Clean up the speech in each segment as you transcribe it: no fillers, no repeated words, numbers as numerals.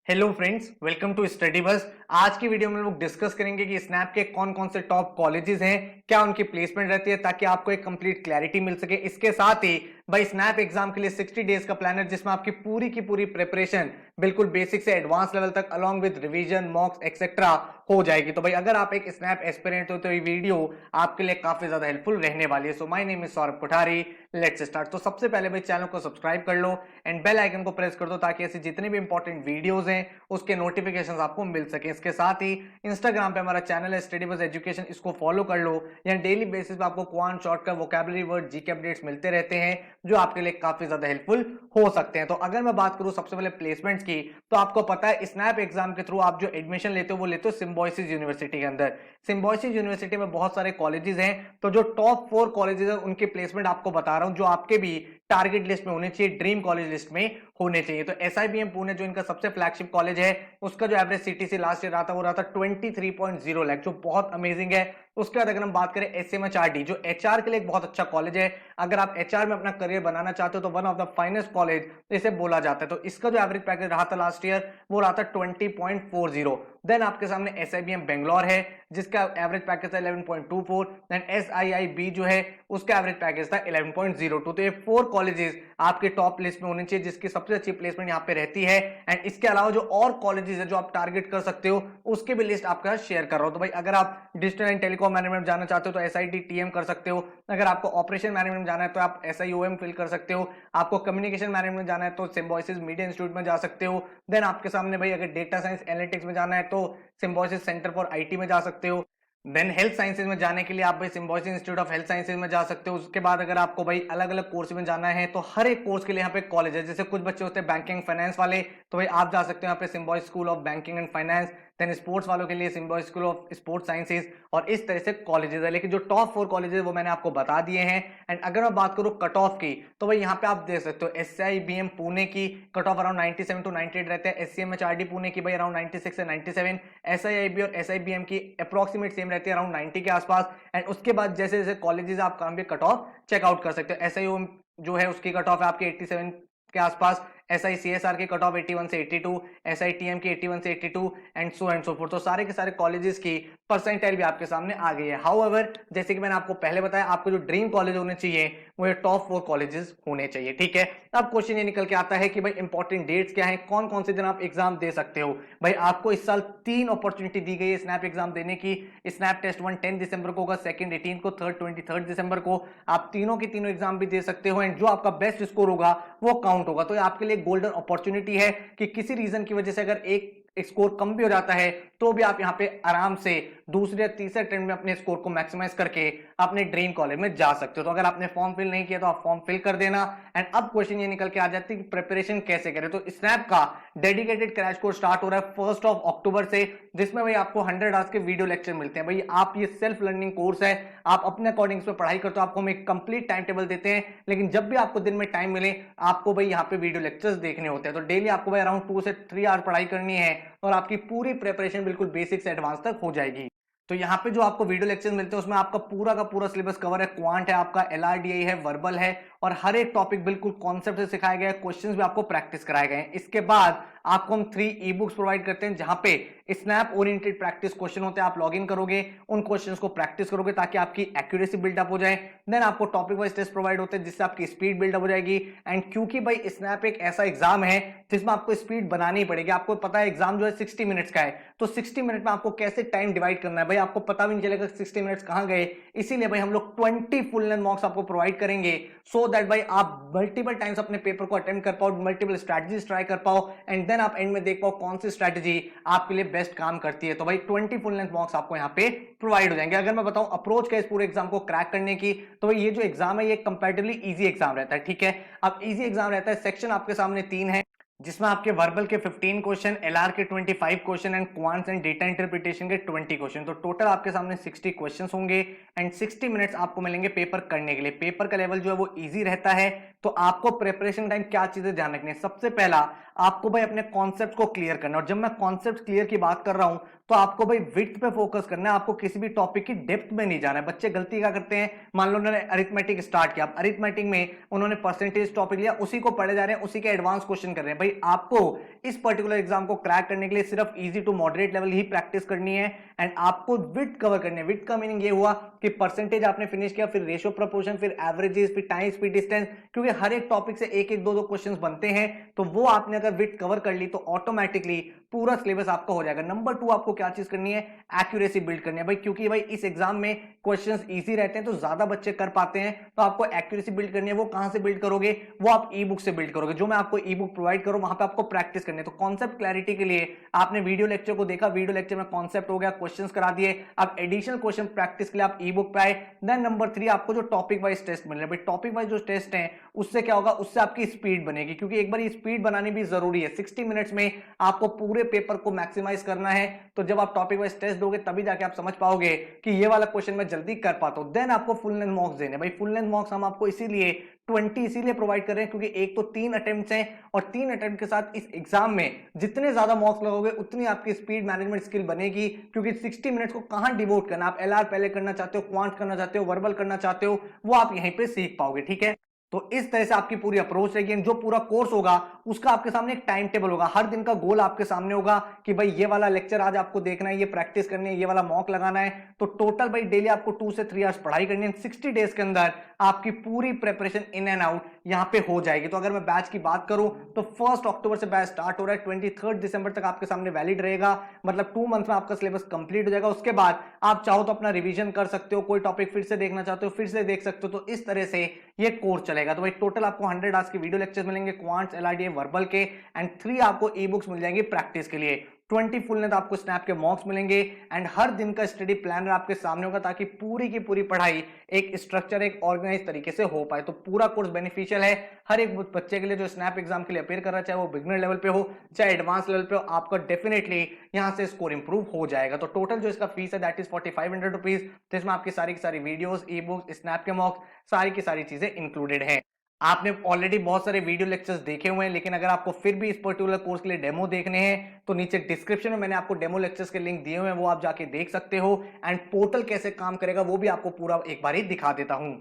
Hello friends, welcome to study bus. आज की video में लोग डिस्कस करेंगे कि स्नैप के कौन कौन से टॉप कॉलेजेस हैं, क्या उनकी प्लेसमेंट रहती है, ताकि आपको एक कंप्लीट क्लैरिटी मिल सके। इसके साथ ही भाई स्नैप एग्जाम के लिए 60 डेज का प्लानर, जिसमें आपकी पूरी की पूरी प्रिपरेशन बिल्कुल बेसिक से एडवांस लेवल तक अलॉन्ग विद रिवीजन, मॉक्स एक्सेट्रा हो जाएगी। तो भाई अगर आप एक स्नैप एस्पिरेंट हो तो ये वीडियो आपके लिए काफी ज्यादा हेल्पफुल रहने वाली है। So my name is Saurabh Kothari, let's start. तो सबसे पहले भाई चैनल को सब्सक्राइब कर लो एंड बेल आइकन को प्रेस कर दो, ताकि ऐसे जितने भी इंपॉर्टेंट वीडियोस हैं उसके नोटिफिकेशंस आपको मिल सके। इसके साथ ही इंस्टाग्राम पे हमारा चैनल है स्टडी बस एजुकेशन, इसको फॉलो कर लो। यहाँ डेली बेसिस पे आपको quant, shortcut, vocabulary word, GK updates मिलते रहते हैं, जो आपके लिए काफी ज्यादा हेल्पफुल हो सकते हैं। तो अगर मैं बात करूं सबसे पहले प्लेसमेंट्स की, तो आपको पता है स्नैप एग्जाम के थ्रू आप जो एडमिशन लेते हो वो लेते हो सिम्बायोसिस यूनिवर्सिटी के अंदर। सिम्बायोसिस यूनिवर्सिटी में बहुत सारे कॉलेजेस हैं, तो जो टॉप 4 कॉलेजेस हैं उनके प्लेसमेंट आपको बता रहा हूं, जो आपके भी टारगेट लिस्ट में होने चाहिए, ड्रीम कॉलेज लिस्ट में होने चाहिए। तो एसआईबीएम पुणे जो इनका सबसे फ्लैगशिप कॉलेज है, उसका जो एवरेज सीटीसी लास्ट ईयर रहा था वो रहा था 23.0 लाख, जो बहुत अमेजिंग है। उसके बाद अगर हम बात करें एसएमएचआरडी, जो एचआर के लिए एक बहुत अच्छा कॉलेज है, अगर आप एचआर में अपना करियर बनाना चाहते हो तो one of the finest college इसे बोला जाता है। तो इसका जो एवरेज पैकेज रहा था लास्ट ईयर वो रहा था 20.40। देन आपके सामने एसआईबीएम बेंगलोर है, जिसका एवरेज पैकेज था 11.24। देन एसआईआईबी जो है उसका एवरेज पैकेज था 11.02। तो ये 4 कॉलेजेस आपके टॉप लिस्ट में होने चाहिए, जिसकी सबसे अच्छी प्लेसमेंट यहाँ पे रहती है। एंड इसके अलावा जो और कॉलेजेस है जो आप टारगेट कर सकते हो, उसके भी लिस्ट आपके साथ शेयर कर रहा हूं। तो भाई अगर आप डिजिटल एंड टेलीकॉम मैनेजमेंट जाना चाहते हो तो एसआईटी टीएम कर सकते हो। अगर आपको ऑपरेशन मैनेजमेंट जाना है तो आप एसआईओएम फिल कर सकते हो। आपको कम्युनिकेशन मैनेजमेंट जाना है तो सिम्बायोसिस मीडिया इंस्टीट्यूट में जा सकते हो। देन आपके सामने भाई अगर डेटा साइंस एनालिटिक्स में जाना है तो सिम्बायोसिस सेंटर फॉर आईटी में जा सकते हो। देन हेल्थ साइंसेज में जाने के लिए आप भाई symbiosis institute of health sciences में जा सकते हो। उसके बाद अगर आपको भाई अलग अलग कोर्स में जाना है तो हर एक कोर्स के लिए यहाँ पे कॉलेज है। जैसे कुछ बच्चे होते हैं बैंकिंग फाइनेंस वाले, तो भाई आप जा सकते हो यहाँ पे Symbiosis school of banking and finance. Then sports वालों के लिए Symbiosis school of sports sciences, और इस तरह से कॉलेजेस है। लेकिन जो टॉप 4 कॉलेजेस वो मैंने आपको बता दिए हैं। एंड अगर मैं बात करूं कट ऑफ की, तो भाई यहाँ पे आप देख सकते हो एसआईबीएम पुणे की कट ऑफ अराउंड 97 टू 98 रहते हैं। एससीएमएचआरडी पुणे की भाई अराउंड 96 से 97। एसआईआईबी और एसआईबीएम की अप्रोक्सीमेट सेम रहती है, अराउंड 90 के आसपास। एंड उसके बाद जैसे जैसे कॉलेजेस आप कहां भी कट ऑफ चेकआउट कर सकते हो। एसआईओ जो है उसकी कट ऑफ है आपके 87 के आसपास। एसआईसीएसआर की कट ऑफ 81 से 82, एसआईटीएम की 81 से 82 एंड सो फोर्थ। तो सारे के सारे कॉलेजेस की परसेंटाइल भी आपके सामने आ गई है। हाउएवर, जैसे कि मैंने आपको पहले बताया, आपको जो ड्रीम कॉलेज होने चाहिए वो ये टॉप 4 कॉलेजेस होने चाहिए, ठीक है। अब क्वेश्चन ये निकल के आता है कि भाई इंपॉर्टेंट डेट्स क्या है, कौन कौन से दिन आप एग्जाम दे सकते हो। भाई आपको इस साल 3 अपॉर्चुनिटी दी गई है स्नैप एग्जाम देने की। स्नैप टेस्ट 1 10 दिसंबर को होगा, सेकंड 18 को, थर्ड 23 दिसंबर को। आप तीनों की तीनों एग्जाम भी दे सकते हो, एंड जो आपका बेस्ट स्कोर होगा वो काउंट होगा। तो ये आपके लिए गोल्डन अपॉर्चुनिटी है कि किसी रीजन की वजह से अगर एक स्कोर कम भी हो जाता है तो भी आप यहां पे आराम से दूसरे या तीसरे अटेम्प्ट में अपने स्कोर को मैक्सिमाइज करके अपने ड्रीम कॉलेज में जा सकते हो। तो अगर आपने फॉर्म फिल नहीं किया तो आप फॉर्म फिल कर देना। एंड अब क्वेश्चन ये निकल के आ जाती है कि प्रिपरेशन कैसे करें। तो स्नैप का डेडिकेटेड क्रैश कोर्स स्टार्ट हो रहा है 1 अक्टूबर से, जिसमें भाई आपको 100 आवर्स के वीडियो लेक्चर मिलते हैं। भाई आप ये सेल्फ लर्निंग कोर्स है, आप अपने अकॉर्डिंग पे पढ़ाई करते हो, आपको हम एक कंप्लीट टाइम टेबल देते हैं। लेकिन जब भी आपको दिन में टाइम मिले आपको भाई यहाँ पे वीडियो लेक्चर्स देखने होते हैं। तो डेली आपको भाई अराउंड 2 से 3 आवर पढ़ाई करनी है, और आपकी पूरी प्रिपरेशन बिल्कुल बेसिक से एडवांस तक हो जाएगी। तो यहाँ पे जो आपको वीडियो लेक्चर्स मिलते हैं उसमें आपका पूरा का पूरा सिलेबस कवर है। क्वांट है आपका, एलआरडीआई है, वर्बल है, और हर एक टॉपिक बिल्कुल कॉन्सेप्ट से सिखाया गया है। क्वेश्चंस भी आपको प्रैक्टिस कराए गए हैं। इसके बाद आपको हम 3 ई बुक्स प्रोवाइड करते हैं, जहां पे स्नैप ओरिएंटेड प्रैक्टिस क्वेश्चन होते हैं। आप लॉग इन करोगे, उन क्वेश्चंस को प्रैक्टिस करोगे ताकि आपकी एक्यूरेसी बिल्डअप हो जाए। देन आपको टॉपिक वाइज टेस्ट प्रोवाइड होते हैं, जिससे आपकी स्पीड बिल्डअप हो जाएगी। एंड क्योंकि भाई स्नैप एक ऐसा एग्जाम है जिसमें आपको स्पीड बनानी पड़ेगी। आपको पता है एग्जाम जो है 60 मिनट्स का है, तो 60 मिनट में आपको कैसे टाइम डिवाइड करना है, भाई आपको पता भी नहीं चलेगा 60 मिनट्स कहां गए। इसीलिए भाई हम लोग 20 फुल लेंथ मॉक्स आपको प्रोवाइड करेंगे, सो दैट भाई आप मल्टीपल टाइम्स अपने पेपर को अटेम्प्ट कर पाओ, मल्टीपल स्ट्रैटेजीज ट्राई कर पाओ, एंड देन आप एंड में देख पाओ कौन सी स्ट्रैटेजी आपके लिए बेस्ट काम करती है। तो भाई 20 फुल लेंथ मॉक्स आपको यहाँ पे प्रोवाइड हो जाएंगे। अगर मैं बताऊं अप्रोच क्या इस पूरे एग्जाम को क्रैक करने की, तो भाई ये जो एग्जाम है ये कंपैरेटिवली इजी एग्जाम रहता है, ठीक है। अब इजी एग्जाम रहता है, सेक्शन आपके सामने 3 है, जिसमें आपके वर्बल के 15 क्वेश्चन, एलआर के 25 question, and quants and data interpretation के 20 क्वेश्चन। तो टोटल आपके सामने 60 क्वेश्चंस होंगे, एंड 60 मिनट्स आपको मिलेंगे पेपर करने के लिए। पेपर का लेवल जो है वो इजी रहता है। तो आपको प्रिपरेशन टाइम क्या चीजें ध्यान रखनी है, सबसे पहला आपको भाई अपने कॉन्सेप्ट को क्लियर करना है। और जब मैं कॉन्सेप्ट क्लियर की बात कर रहा हूं तो आपको भाई विड्थ पे फोकस करना है, आपको किसी भी टॉपिक की डेप्थ में नहीं जाना है। बच्चे गलती क्या करते हैं, मान लो उन्होंने अरिथमेटिक स्टार्ट किया, अरिथमेटिक में उन्होंने परसेंटेज टॉपिक लिया, उसी को पढ़े जा रहे हैं, उसी के एडवांस क्वेश्चन कर रहे हैं। भाई भाई आपको इस पर्टिकुलर एग्जाम को क्रैक करने के लिए सिर्फ इजी टू मॉडरेट लेवल ही प्रैक्टिस करनी है एंड आपको विड्थ कवर करनी है। विड्थ का मीनिंग ये हुआ कि परसेंटेज आपने फिनिश किया, फिर रेशियो प्रपोर्शन, फिर एवरेजेस, फिर टाइम स्पीड डिस्टेंस, क्योंकि हर एक टॉपिक से एक एक दो दो क्वेश्चंस बनते हैं, तो वो आपने अगर विड्थ कवर कर ली तो ऑटोमेटिकली पूरा सिलेबस आपका हो जाएगा। नंबर 2 आपको क्या चीज करनी है, एक्यूरेसी बिल्ड करनी है भाई, क्योंकि भाई इस एग्जाम में क्वेश्चंस इजी रहते हैं तो ज्यादा बच्चे कर पाते हैं, तो आपको एक्यूरेसी बिल्ड करनी है। वो कहां से बिल्ड करोगे, वो आप ई बुक से बिल्ड करोगे, जो मैं आपको ई बुक प्रोवाइड करूं वहां पे आपको प्रैक्टिस करनी है। तो कॉन्सेप्ट क्लैरिटी के लिए आपने वीडियो लेक्चर को देखा, वीडियो लेक्चर में कॉन्सेप्ट हो गया, क्वेश्चंस करा दिए, अब एडिशनल क्वेश्चन प्रैक्टिस के लिए आप ई बुक पे आए। देन नंबर 3 आपको जो टॉपिक वाइज टेस्ट मिल रहे हैं, टॉपिक वाइज जो टेस्ट है उससे क्या होगा, उससे आपकी स्पीड बनेगी, क्योंकि एक बार ये स्पीड बनानी भी जरूरी है। 60 मिनट्स में आपको पूरे पेपर को मैक्सिमाइज करना है, तो जब आप टॉपिक वाइज टेस्ट दोगे तभी जाके आप समझ पाओगे कि ये वाला क्वेश्चन मैं जल्दी कर पाता हूं। देन आपको फुल लेंथ मॉक्स देने, भाई फुल लेंथ मॉक्स हम आपको इसीलिए 20 इसीलिए प्रोवाइड कर रहे हैं क्योंकि एक तो 3 अटेम्प्ट्स हैं और 3 अटेम्प्ट के साथ इस एग्जाम में जितने ज्यादा मॉक्स लगोगे उतनी आपकी स्पीड मैनेजमेंट स्किल बनेगी, क्योंकि 60 मिनट्स को कहां डिवोट करना, आप एलआर पहले करना चाहते हो, क्वांट करना चाहते हो, वर्बल करना चाहते हो, वो आप यहीं पे सीख पाओगे। ठीक है, तो इस तरह से आपकी पूरी अप्रोच रहेगी। जो पूरा कोर्स होगा उसका आपके सामने एक टाइम टेबल होगा, हर दिन का गोल आपके सामने होगा कि भाई ये वाला लेक्चर आज आपको देखना है, ये प्रैक्टिस करनी है, ये वाला मॉक लगाना है। तो टोटल भाई डेली आपको 2 से 3 आवर्स पढ़ाई करनी है। 60 डेज के अंदर आपकी पूरी प्रिपरेशन इन एंड आउट यहां पे हो जाएगी। तो अगर मैं बैच की बात करूं तो 1 अक्टूबर से बैच स्टार्ट हो रहा है, 23 दिसंबर तक आपके सामने वैलिड रहेगा, मतलब 2 मंथ में आपका सिलेबस कंप्लीट हो जाएगा। उसके बाद आप चाहो तो अपना रिवीजन कर सकते हो, कोई टॉपिक फिर से देखना चाहते हो फिर से देख सकते हो। तो इस तरह से ये कोर्स चलेगा। तो भाई टोटल आपको 100 आवर्स के वीडियो लेक्चर्स मिलेंगे क्वांट्स, एलआरडीए, वर्बल के, एंड 3 आपको ई बुक्स मिल जाएंगी प्रैक्टिस के लिए। 20 फुल लेंथ आपको स्नैप के मॉक्स मिलेंगे एंड हर दिन का स्टडी प्लानर आपके सामने होगा, ताकि पूरी की पूरी पढ़ाई एक स्ट्रक्चर, एक ऑर्गेनाइज तरीके से हो पाए। तो पूरा कोर्स बेनिफिशियल है हर एक बच्चे के लिए जो स्नैप एग्जाम के लिए अपेयर कर रहा है, चाहे वो बिगनर लेवल पे हो चाहे एडवांस लेवल पे हो, आपका डेफिनेटली यहां से स्कोर इंप्रूव हो जाएगा। तो टोटल जो इसका फीस है दैट इज 4500 रुपीज, तो इसमें आपकी सारी की सारी वीडियोस, ई बुक्स, स्नैप के मॉक्स, सारी की सारी चीजें इंक्लूडेड है। आपने ऑलरेडी बहुत सारे वीडियो लेक्चर्स देखे हुए हैं, लेकिन अगर आपको फिर भी इस पर्टिकुलर कोर्स के लिए डेमो देखने हैं तो नीचे डिस्क्रिप्शन में मैंने आपको डेमो लेक्चर्स के लिंक दिए हुए हैं, वो आप जाके देख सकते हो। एंड पोर्टल कैसे काम करेगा वो भी आपको पूरा एक बार ही दिखा देता हूं।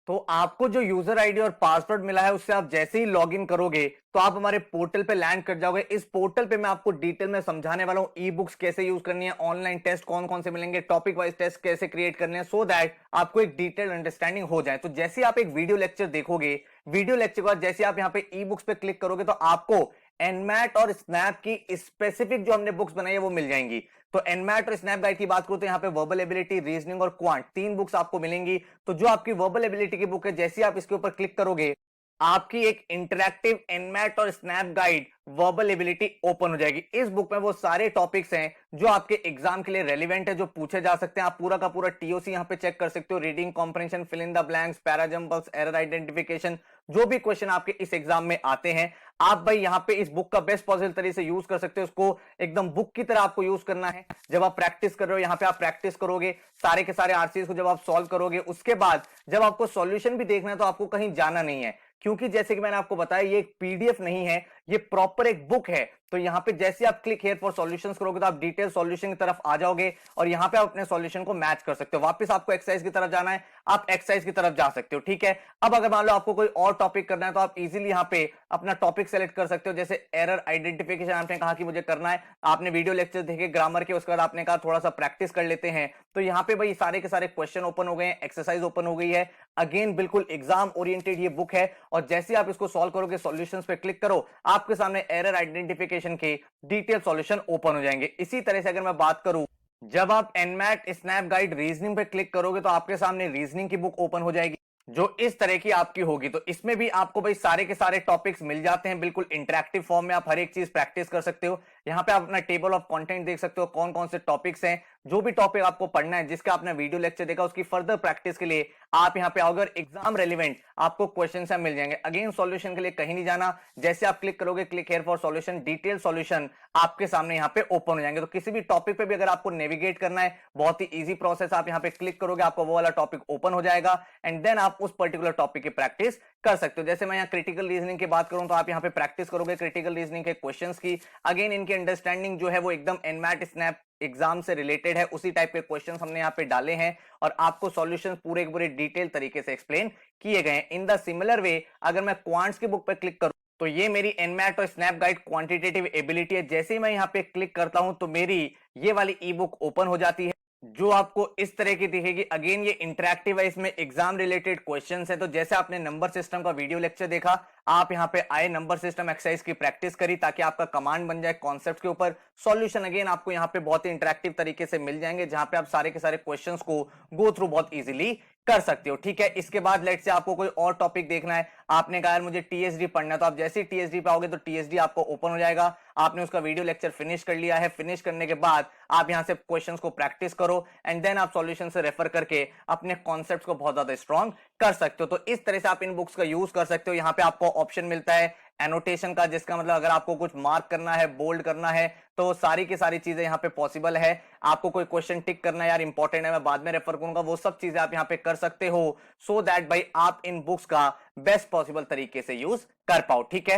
तो आपको जो यूजर आईडी और पासवर्ड मिला है उससे आप जैसे ही लॉगिन करोगे तो आप हमारे पोर्टल पे लैंड कर जाओगे। इस पोर्टल पे मैं आपको डिटेल में समझाने वाला हूं, ई बुक्स कैसे यूज करनी है, ऑनलाइन टेस्ट कौन कौन से मिलेंगे, टॉपिक वाइज टेस्ट कैसे क्रिएट करने हैं, सो दैट आपको एक डिटेल अंडरस्टैंडिंग हो जाए। तो जैसे ही आप एक वीडियो लेक्चर देखोगे, वीडियो लेक्चर के बाद जैसे आप यहाँ पे ई बुक्स पे क्लिक करोगे तो आपको एनमैट और स्नैप की स्पेसिफिक जो हमने बुक्स बनाई है वो मिल जाएंगी। तो एनमैट और स्नैप गाइड की बात करूं तो यहाँ पे वर्बल एबिलिटी, रीजनिंग और क्वांट 3 बुक्स आपको मिलेंगी। तो जो आपकी वर्बल एबिलिटी की बुक है, जैसे ही आप इसके ऊपर क्लिक करोगे आपकी एक इंटरैक्टिव एनमैट और snap guide verbal ability open हो जाएगी। इस बुक में वो सारे टॉपिक्स हैं जो आपके एग्जाम के लिए रेलिवेंट है, जो पूछे जा सकते हैं। आप पूरा का पूरा टीओसी यहां पे चेक कर सकते हो, reading comprehension, fill in the blanks, parajumbles, error identification, जो भी क्वेश्चन आपके इस एग्जाम में आते हैं आप भाई यहां पे इस बुक का बेस्ट पॉसिबल तरीके से यूज कर सकते हो। उसको एकदम बुक की तरह आपको यूज करना है। जब आप प्रैक्टिस कर रहे हो यहाँ पे आप प्रैक्टिस करोगे सारे के सारे आरसीएस को, जब आप सॉल्व करोगे उसके बाद जब आपको सॉल्यूशन भी देखना है तो आपको कहीं जाना नहीं है, क्योंकि जैसे कि मैंने आपको बताया ये एक पीडीएफ नहीं है, ये प्रॉपर एक बुक है। तो यहां पे जैसे आप क्लिक हियर फॉर सॉल्यूशंस करोगे तो आप डिटेल सॉल्यूशन की तरफ आ जाओगे और यहां पे आप अपने सॉल्यूशन को मैच कर सकते हो। वापस आपको एक्सरसाइज की तरफ जाना है, आप एक्सरसाइज की तरफ जा सकते हो। ठीक है, अब अगर मान लो आपको कोई और टॉपिक करना है तो आप इजीली यहां पे अपना टॉपिक सेलेक्ट कर सकते हो। जैसे एरर आइडेंटिफिकेशन आपने कहा कि मुझे करना है, आपने वीडियो लेक्चर देखे ग्रामर के, उसके बाद आपने कहा थोड़ा सा प्रैक्टिस कर लेते हैं, तो यहां पे भाई सारे के सारे क्वेश्चन ओपन हो गए हैं, एक्सरसाइज ओपन हो गई है। अगेन बिल्कुल एग्जाम ओरिएंटेड ये बुक है और जैसे आप इसको सॉल्व करोगे, सॉल्यूशंस पे क्लिक करो, आपके सामने एरर आइडेंटिफिकेशन के डिटेल सॉल्यूशन ओपन हो जाएंगे। इसी तरह से अगर मैं बात करूं, जब आप एनमैट स्नैप गाइड रीजनिंग पे क्लिक करोगे तो आपके सामने रीजनिंग की बुक ओपन हो जाएगी जो इस तरह की आपकी होगी। तो इसमें भी आपको भाई सारे के सारे टॉपिक्स मिल जाते हैं, बिल्कुल इंटरैक्टिव फॉर्म में आप हर एक चीज प्रैक्टिस कर सकते हो। यहां पे आप अपना टेबल ऑफ कंटेंट देख सकते हो, कौन कौन से टॉपिक्स हैं, जो भी टॉपिक आपको पढ़ना है, जिसका आपने वीडियो लेक्चर देखा उसकी फर्दर प्रैक्टिस के लिए आप यहां पे आओगे और एग्जाम रेलिवेंट आपको क्वेश्चन से मिल जाएंगे। अगेन सॉल्यूशन के लिए कहीं नहीं जाना, जैसे आप क्लिक करोगे click here for solution, detail solution आपके सामने यहां पे ओपन हो जाएंगे। तो किसी भी टॉपिक पे भी अगर आपको नेविगेट करना है, बहुत ही इजी प्रोसेस, आप यहां पे क्लिक करोगे आपको वो वाला टॉपिक ओपन हो जाएगा एंड देन आप उस पर्टिकुलर टॉपिक की प्रैक्टिस कर सकते हो। जैसे मैं यहाँ क्रिटिकल रीजनिंग की बात करूं तो आप यहाँ पे प्रैक्टिस करोगे क्रिटिकल रीजनिंग के क्वेश्चंस की। अगेन इनकी अंडरस्टैंडिंग जो है वो एकदम एनमैट स्नैप एग्जाम से रिलेटेड है, उसी टाइप के क्वेश्चंस हमने यहाँ पे डाले हैं और आपको सॉल्यूशंस पूरे पूरे डिटेल तरीके से एक्सप्लेन किए गए हैं। इन द सिमिलर वे अगर मैं क्वांट्स की बुक पे क्लिक करूं तो ये मेरी एनमैट और स्नैप गाइड क्वांटिटेटिव एबिलिटी है। जैसे ही मैं यहाँ पे क्लिक करता हूं तो मेरी ये वाली ई बुक ओपन हो जाती है, जो आपको इस तरह की दिखेगी। अगेन ये इंटरेक्टिव है, इसमें एग्जाम रिलेटेड क्वेश्चंस है। तो जैसे आपने नंबर सिस्टम का वीडियो लेक्चर देखा, आप यहाँ पे आए, नंबर सिस्टम एक्सरसाइज की प्रैक्टिस करी ताकि आपका कमांड बन जाए कॉन्सेप्ट के ऊपर। सॉल्यूशन अगेन आपको यहाँ पे बहुत ही इंटरेक्टिव तरीके से मिल जाएंगे, जहां पे आप सारे के सारे क्वेश्चंस को गो थ्रू बहुत इजीली कर सकते हो। ठीक है, इसके बाद लेट से आपको कोई और टॉपिक देखना है, आपने कहा यार मुझे टीएसडी पढ़ना है, तो आप जैसे ही टीएसडी पे आओगे तो टीएसडी आपको ओपन हो जाएगा। आपने उसका वीडियो लेक्चर फिनिश कर लिया है। फिनिश करने के बाद आप यहां से क्वेश्चंस को प्रैक्टिस करो एंड देन आप सॉल्यूशन से रेफर करके अपने कॉन्सेप्ट्स को बहुत ज्यादा स्ट्रॉन्ग कर सकते हो। तो इस तरह से आप इन बुक्स का यूज कर सकते हो। यहां पे आपको ऑप्शन मिलता है एनोटेशन का, जिसका मतलब अगर आपको कुछ मार्क करना है, बोल्ड करना है, तो सारी की सारी चीजें यहां पे पॉसिबल है। आपको कोई क्वेश्चन टिक करना है, यार इंपॉर्टेंट है, मैं बाद में रेफर करूंगा, वो सब चीजें आप यहां पे कर सकते हो, सो दैट भाई आप इन बुक्स का बेस्ट पॉसिबल तरीके से यूज कर पाओ। ठीक है,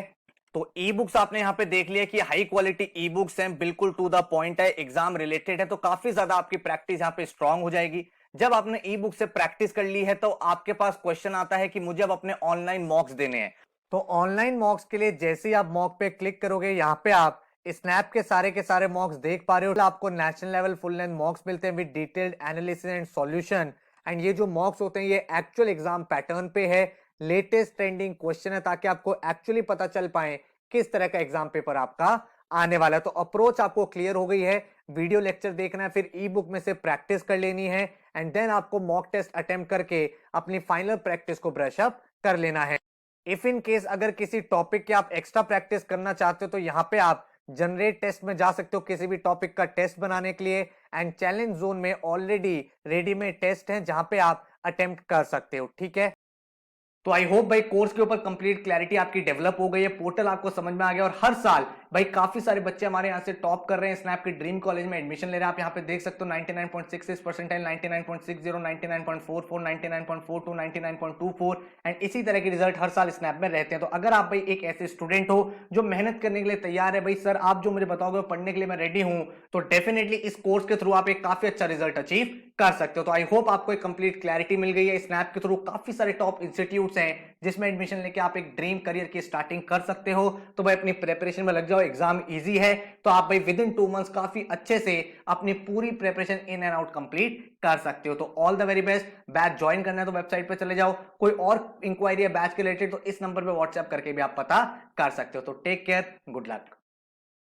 तो ई बुक्स आपने यहां पे देख लिया कि हाई क्वालिटी ई बुक्स हैं, बिल्कुल टू द पॉइंट है, एग्जाम रिलेटेड है, तो काफी ज्यादा आपकी प्रैक्टिस यहां पे स्ट्रांग हो जाएगी। जब आपने ई बुक से प्रैक्टिस कर ली है तो आपके पास क्वेश्चन आता है कि मुझे अब अपने ऑनलाइन मॉक्स देने हैं। तो ऑनलाइन मॉक्स के लिए जैसे ही आप मॉक पे क्लिक करोगे, यहाँ पे आप स्नैप के सारे मॉक्स देख पा रहे हो। आपको नेशनल लेवल फुल लेंथ मॉक्स मिलते हैं with detailed analysis and solution. And ये जो मॉक्स होते हैं ये एक्चुअल एग्जाम पैटर्न पे है, लेटेस्ट ट्रेंडिंग क्वेश्चन है, ताकि आपको एक्चुअली पता चल पाए किस तरह का एग्जाम पेपर आपका आने वाला है। तो अप्रोच आपको क्लियर हो गई है, वीडियो लेक्चर देखना है, फिर ई बुक में से प्रैक्टिस कर लेनी है एंड देन आपको मॉक टेस्ट अटेम्प्ट करके अपनी फाइनल प्रैक्टिस को ब्रश अप कर लेना है। इफ इन केस अगर किसी टॉपिक की आप एक्स्ट्रा प्रैक्टिस करना चाहते हो तो यहाँ पे आप जनरेट टेस्ट में जा सकते हो किसी भी टॉपिक का टेस्ट बनाने के लिए। एंड चैलेंज जोन में ऑलरेडी रेडीमेड टेस्ट हैं जहां पे आप अटेम्प्ट कर सकते हो। ठीक है, तो आई होप भाई कोर्स के ऊपर कंप्लीट क्लैरिटी आपकी डेवलप हो गई है, पोर्टल आपको समझ में आ गया। और हर साल भाई काफी सारे बच्चे हमारे यहाँ से टॉप कर रहे हैं, स्नैप के ड्रीम कॉलेज में एडमिशन ले रहे हैं। आप यहाँ पे देख सकते हो 99.66 परसेंटाइल, 99.60, 99.44, 99.42, 99.24 एंड इसी तरह के रिजल्ट हर साल स्नैप में रहते हैं। तो अगर आप भाई एक ऐसे स्टूडेंट हो जो मेहनत करने के लिए तैयार है, भाई सर आप जो मुझे बताओगे पढ़ने के लिए मैं रेडी हूं, तो डेफिनेटली इस कोर्स के थ्रू आप एक काफी अच्छा रिजल्ट अचीव कर सकते हो। तो आई होप आपको एक कंप्लीट क्लैरिटी मिल गई है। स्नैप के थ्रू काफी सारे टॉप इंस्टीट्यूट्स हैं जिसमें एडमिशन लेके आप एक ड्रीम करियर की स्टार्टिंग कर सकते हो। तो भाई अपनी प्रिपरेशन में लग जाओ, एग्जाम इजी है, तो आप भाई विद इन 2 मंथ्स काफी अच्छे से अपनी पूरी preparation in and out complete कर सकते हो। तो all the very best. Batch join करना है तो वेबसाइट पे चले जाओ, कोई और इंक्वायरी है बैच के रिलेटेड तो इस नंबर पे व्हाट्सएप करके भी आप पता कर सकते हो। तो टेक केयर, गुड लक।